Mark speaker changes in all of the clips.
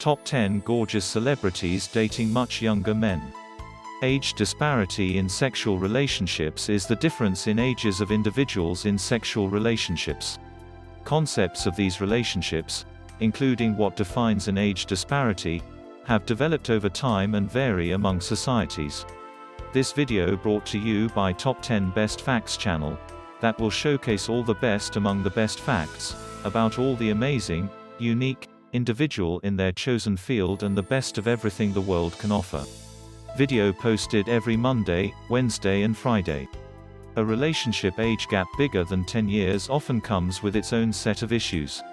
Speaker 1: Top 10 gorgeous celebrities dating much younger men. Age disparity in sexual relationships is the difference in ages of individuals in sexual relationships. Concepts of these relationships, including what defines an age disparity, have developed over time and vary among societies. This video brought to you by Top 10 Best Facts channel, that will showcase all the best among the best facts, about all the amazing, unique, individual in their chosen field and the best of everything the world can offer. Video posted every Monday, Wednesday and Friday. A relationship age gap bigger than 10 years often comes with its own set of issues.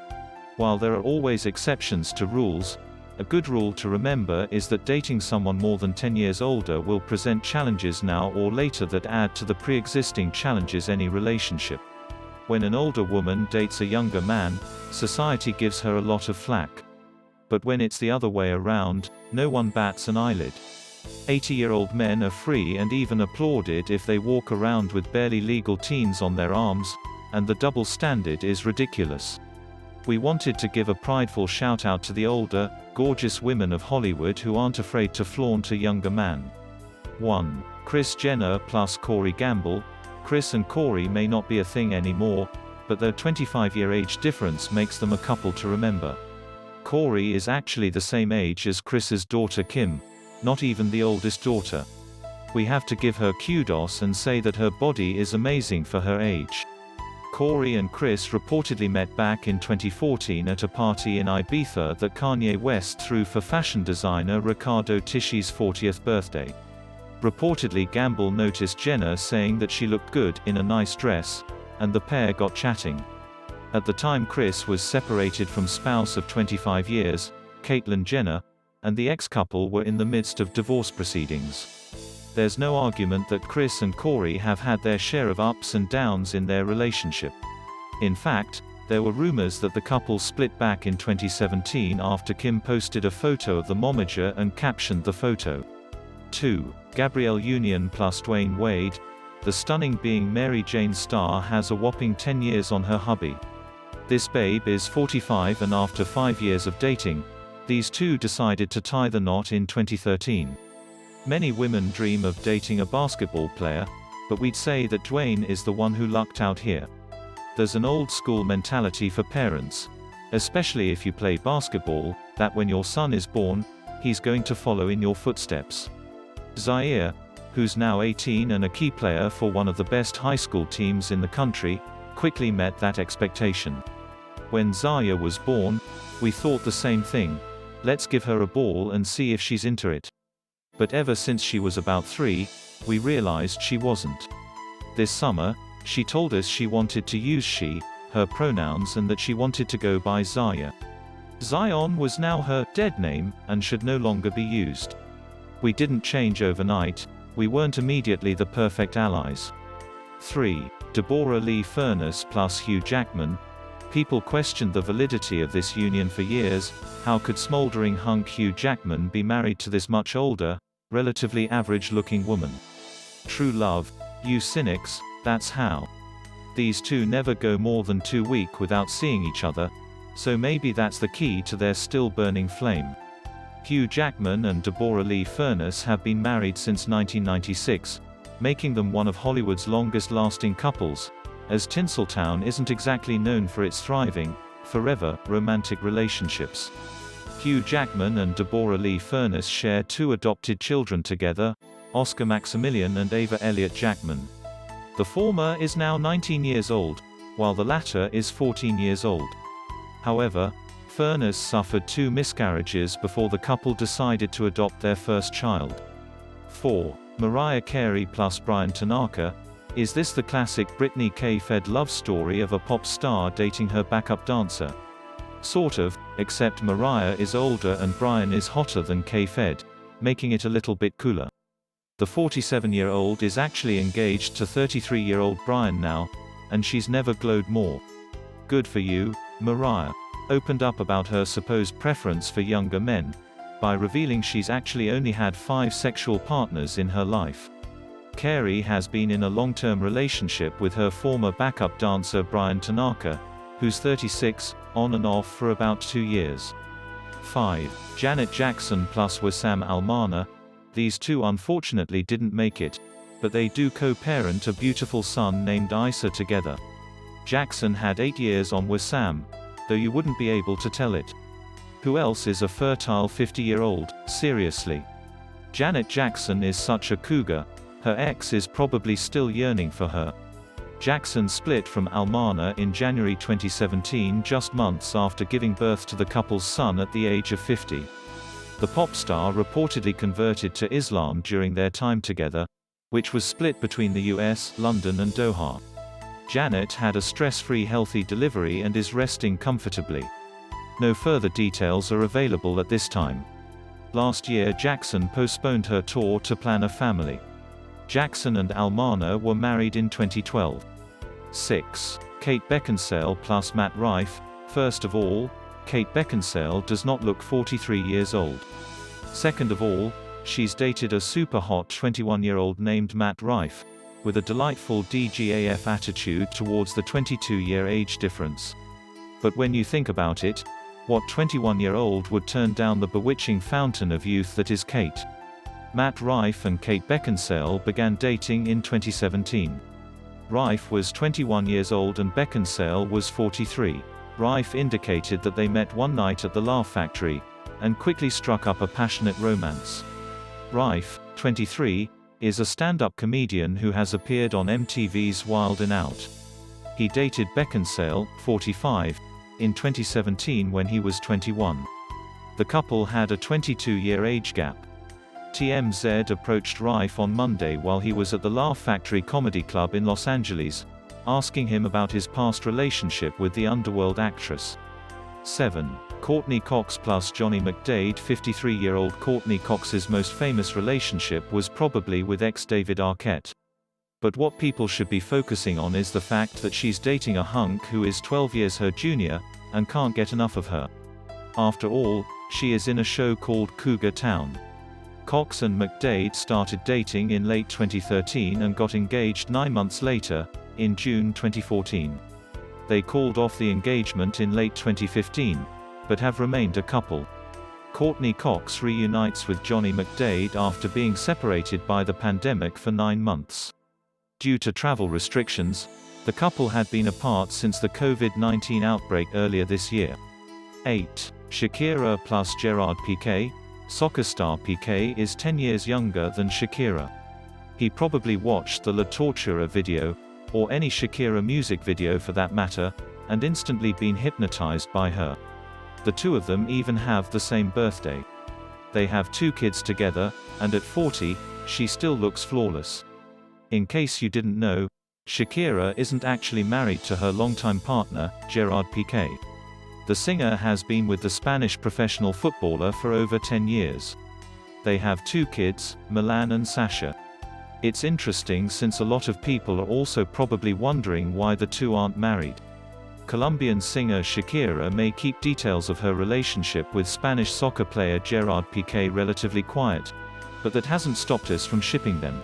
Speaker 1: While there are always exceptions to rules, a good rule to remember is that dating someone more than 10 years older will present challenges now or later that add to the pre-existing challenges any relationship. When an older woman dates a younger man, society gives her a lot of flack. But when it's the other way around, no one bats an eyelid. 80-year-old men are free and even applauded if they walk around with barely legal teens on their arms, and the double standard is ridiculous. We wanted to give a prideful shout-out to the older, gorgeous women of Hollywood who aren't afraid to flaunt a younger man. 1. Kris Jenner plus Corey Gamble. Kris and Corey may not be a thing anymore, but their 25-year age difference makes them a couple to remember. Corey is actually the same age as Kris's daughter Kim, not even the oldest daughter. We have to give her kudos and say that her body is amazing for her age. Corey and Kris reportedly met back in 2014 at a party in Ibiza that Kanye West threw for fashion designer Riccardo Tisci's 40th birthday. Reportedly Gamble noticed Jenner saying that she looked good in a nice dress, and the pair got chatting. At the time Kris was separated from spouse of 25 years, Caitlyn Jenner, and the ex-couple were in the midst of divorce proceedings. There's no argument that Kris and Corey have had their share of ups and downs in their relationship. In fact, there were rumors that the couple split back in 2017 after Kim posted a photo of the momager and captioned the photo. 2. Gabrielle Union plus Dwayne Wade. The stunning being Mary Jane star has a whopping 10 years on her hubby. This babe is 45 and after 5 years of dating, these two decided to tie the knot in 2013. Many women dream of dating a basketball player, but we'd say that Dwayne is the one who lucked out here. There's an old school mentality for parents, especially if you play basketball, that when your son is born, he's going to follow in your footsteps. Zaire, who's now 18 and a key player for one of the best high school teams in the country, quickly met that expectation. When Zaire was born, we thought the same thing. Let's give her a ball and see if she's into it. But ever since she was about 3, we realized she wasn't. This summer, she told us she wanted to use she, her pronouns and that she wanted to go by Zaire. Zion was now her dead name, and should no longer be used. We didn't change overnight, we weren't immediately the perfect allies. 3. Deborah Lee Furness plus Hugh Jackman. People questioned the validity of this union for years. How could smoldering hunk Hugh Jackman be married to this much older, relatively average-looking woman? True love, you cynics, that's how. These two never go more than 2 weeks without seeing each other, so maybe that's the key to their still burning flame. Hugh Jackman and Deborah Lee Furness have been married since 1996, making them one of Hollywood's longest-lasting couples, as Tinseltown isn't exactly known for its thriving, forever, romantic relationships. Hugh Jackman and Deborah Lee Furness share 2 adopted children together, Oscar Maximilian and Ava Elliott Jackman. The former is now 19 years old, while the latter is 14 years old. However, Furness suffered 2 miscarriages before the couple decided to adopt their first child. 4. Mariah Carey plus Brian Tanaka. Is this the classic Britney K-fed love story of a pop star dating her backup dancer? Sort of, except Mariah is older and Brian is hotter than K-fed, making it a little bit cooler. The 47-year-old is actually engaged to 33-year-old Brian now, and she's never glowed more. Good for you, Mariah. Opened up about her supposed preference for younger men, by revealing she's actually only had 5 sexual partners in her life. Carey has been in a long-term relationship with her former backup dancer Brian Tanaka, who's 36, on and off for about 2 years. 5. Janet Jackson plus Wissam Almana. These two unfortunately didn't make it, but they do co-parent a beautiful son named Issa together. Jackson had 8 years on Wissam, though you wouldn't be able to tell it. Who else is a fertile 50-year-old, seriously? Janet Jackson is such a cougar, her ex is probably still yearning for her. Jackson split from Almana in January 2017, just months after giving birth to the couple's son at the age of 50. The pop star reportedly converted to Islam during their time together, which was split between the US, London and Doha. Janet had a stress-free healthy delivery and is resting comfortably. No further details are available at this time. Last year Jackson postponed her tour to plan a family. Jackson and Almana were married in 2012. 6. Kate Beckinsale plus Matt Rife. First of all, Kate Beckinsale does not look 43 years old. Second of all, she's dated a super hot 21-year-old named Matt Rife, with a delightful DGAF attitude towards the 22-year age difference. But when you think about it, what 21-year-old would turn down the bewitching fountain of youth that is Kate? Matt Rife and Kate Beckinsale began dating in 2017. Rife was 21 years old and Beckinsale was 43. Rife indicated that they met one night at the Laugh Factory, and quickly struck up a passionate romance. Rife, 23, is a stand-up comedian who has appeared on MTV's Wild 'N Out. He dated Beckinsale, 45, in 2017 when he was 21. The couple had a 22-year age gap. TMZ approached Rife on Monday while he was at the Laugh Factory Comedy Club in Los Angeles, asking him about his past relationship with the underworld actress. 7. Courtney Cox plus Johnny McDade. 53-year-old Courtney Cox's most famous relationship was probably with ex-David Arquette. But what people should be focusing on is the fact that she's dating a hunk who is 12 years her junior, and can't get enough of her. After all, she is in a show called Cougar Town. Cox and McDade started dating in late 2013 and got engaged 9 months later, in June 2014. They called off the engagement in late 2015, but have remained a couple. Courtney Cox reunites with Johnny McDade after being separated by the pandemic for 9 months. Due to travel restrictions, the couple had been apart since the COVID-19 outbreak earlier this year. 8. Shakira plus Gerard Piqué. Soccer star Piqué is 10 years younger than Shakira. He probably watched the La Tortura video, or any Shakira music video for that matter, and instantly been hypnotized by her. The two of them even have the same birthday. They have 2 kids together, and at 40, she still looks flawless. In case you didn't know, Shakira isn't actually married to her longtime partner, Gerard Piqué. The singer has been with the Spanish professional footballer for over 10 years. They have 2 kids, Milan and Sasha. It's interesting since a lot of people are also probably wondering why the two aren't married. Colombian singer Shakira may keep details of her relationship with Spanish soccer player Gerard Piqué relatively quiet, but that hasn't stopped us from shipping them.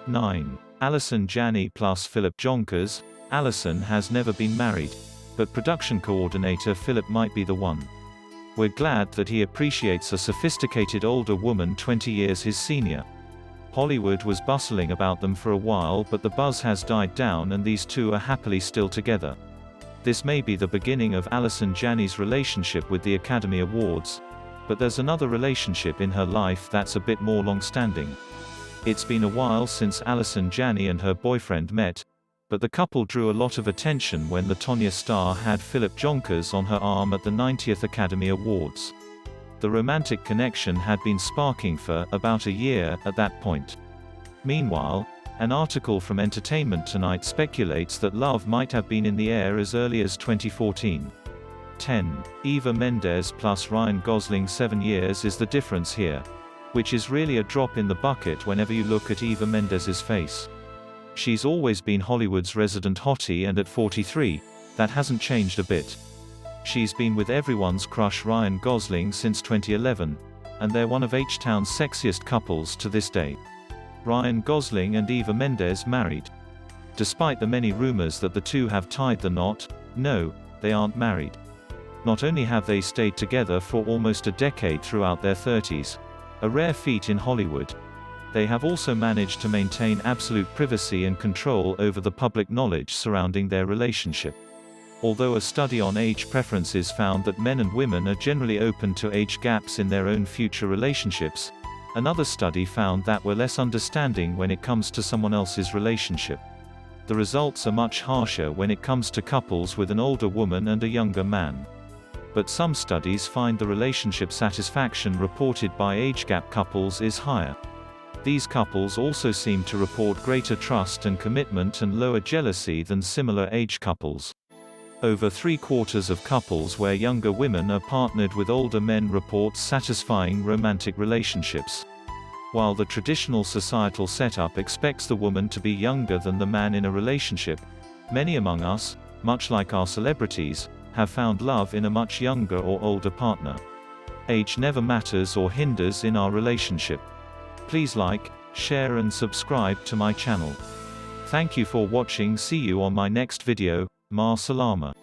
Speaker 1: 9. Allison Janney plus Philip Jonkers. Allison has never been married, but production coordinator Philip might be the one. We're glad that he appreciates a sophisticated older woman 20 years his senior. Hollywood was bustling about them for a while, but the buzz has died down and these two are happily still together. This may be the beginning of Allison Janney's relationship with the Academy Awards, but there's another relationship in her life that's a bit more long-standing. It's been a while since Allison Janney and her boyfriend met, but the couple drew a lot of attention when the Tonya star had Philip Jonkers on her arm at the 90th Academy Awards. The romantic connection had been sparking for about a year at that point. Meanwhile, an article from Entertainment Tonight speculates that love might have been in the air as early as 2014. 10. Eva Mendes plus Ryan Gosling. 7 years is the difference here, which is really a drop in the bucket whenever you look at Eva Mendes's face. She's always been Hollywood's resident hottie, and at 43, that hasn't changed a bit. She's been with everyone's crush Ryan Gosling since 2011, and they're one of H-Town's sexiest couples to this day. Ryan Gosling and Eva Mendes married. Despite the many rumors that the two have tied the knot, no, they aren't married. Not only have they stayed together for almost a decade throughout their 30s, a rare feat in Hollywood, they have also managed to maintain absolute privacy and control over the public knowledge surrounding their relationship. Although a study on age preferences found that men and women are generally open to age gaps in their own future relationships, another study found that we're less understanding when it comes to someone else's relationship. The results are much harsher when it comes to couples with an older woman and a younger man. But some studies find the relationship satisfaction reported by age gap couples is higher. These couples also seem to report greater trust and commitment and lower jealousy than similar age couples. Over 3/4 of couples where younger women are partnered with older men report satisfying romantic relationships. While the traditional societal setup expects the woman to be younger than the man in a relationship, many among us, much like our celebrities, have found love in a much younger or older partner. Age never matters or hinders in our relationship. Please like, share and subscribe to my channel. Thank you for watching. See you on my next video. Ma Salama.